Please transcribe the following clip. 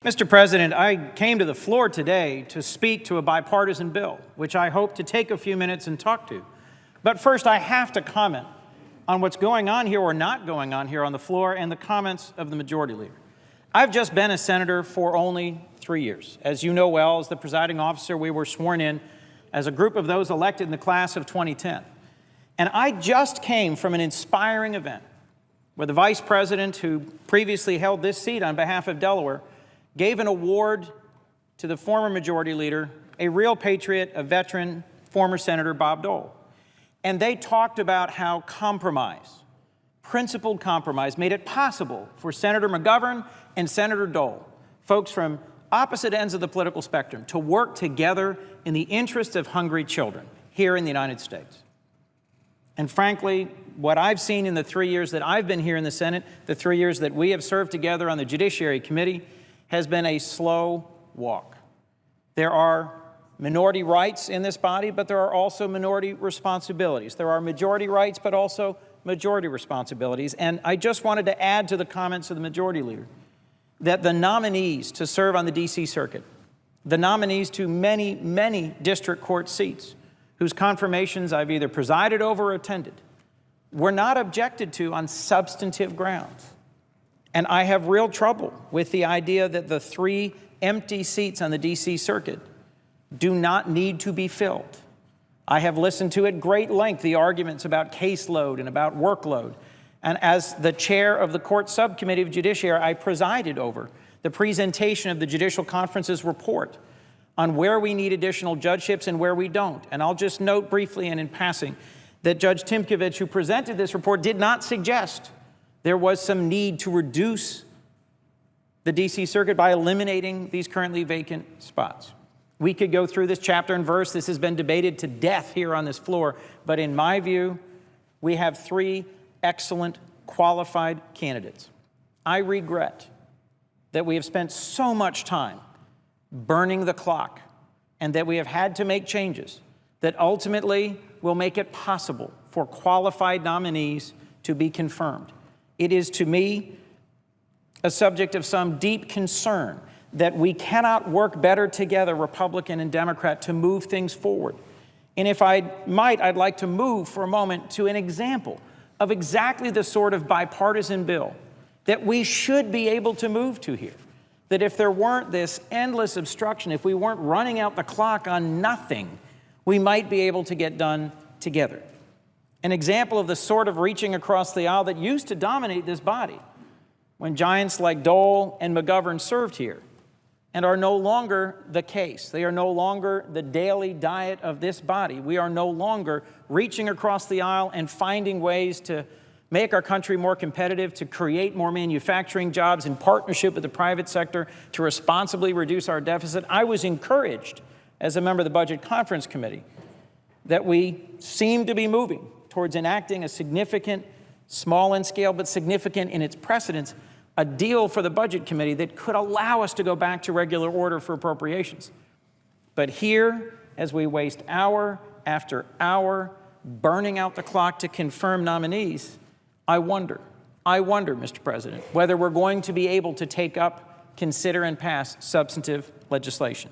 Mr. President, I came to the floor today to speak to a bipartisan bill, which I hope to take a few minutes and talk to. But first, I have to comment on what's going on here or not going on here on the floor and the comments of the majority leader. I've just been a senator for only 3 years. As you know well, as the presiding officer, we were sworn in as a group of those elected in the class of 2010. And I just came from an inspiring event where the vice president, who previously held this seat on behalf of Delaware, gave an award to the former majority leader, a real patriot, a veteran, former Senator Bob Dole. And they talked about how compromise, principled compromise, made it possible for Senator McGovern and Senator Dole, folks from opposite ends of the political spectrum, to work together in the interest of hungry children here in the United States. And frankly, what I've seen in the 3 years that I've been here in the Senate, the 3 years that we have served together on the Judiciary Committee, has been a slow walk. There are minority rights in this body, but there are also minority responsibilities. There are majority rights, but also majority responsibilities. And I just wanted to add to the comments of the majority leader that the nominees to serve on the D.C. Circuit, the nominees to many, many district court seats, whose confirmations I've either presided over or attended, were not objected to on substantive grounds. And I have real trouble with the idea that the 3 empty seats on the D.C. Circuit do not need to be filled. I have listened to at great length the arguments about caseload and about workload. And as the chair of the Court Subcommittee of Judiciary, I presided over the presentation of the Judicial Conference's report on where we need additional judgeships and where we don't. And I'll just note briefly and in passing that Judge Timkovich, who presented this report, did not suggest there was some need to reduce the D.C. Circuit by eliminating these currently vacant spots. We could go through this chapter and verse. This has been debated to death here on this floor. But in my view, we have 3 excellent, qualified candidates. I regret that we have spent so much time burning the clock and that we have had to make changes that ultimately will make it possible for qualified nominees to be confirmed. It is, to me, a subject of some deep concern that we cannot work better together, Republican and Democrat, to move things forward. And if I might, I'd like to move for a moment to an example of exactly the sort of bipartisan bill that we should be able to move to here. That if there weren't this endless obstruction, if we weren't running out the clock on nothing, we might be able to get done together. An example of the sort of reaching across the aisle that used to dominate this body when giants like Dole and McGovern served here and are no longer the case. They are no longer the daily diet of this body. We are no longer reaching across the aisle and finding ways to make our country more competitive, to create more manufacturing jobs in partnership with the private sector, to responsibly reduce our deficit. I was encouraged as a member of the Budget Conference Committee that we seem to be moving towards enacting a significant, small in scale, but significant in its precedence, a deal for the Budget Committee that could allow us to go back to regular order for appropriations. But here, as we waste hour after hour burning out the clock to confirm nominees, I wonder, Mr. President, whether we're going to be able to take up, consider, and pass substantive legislation.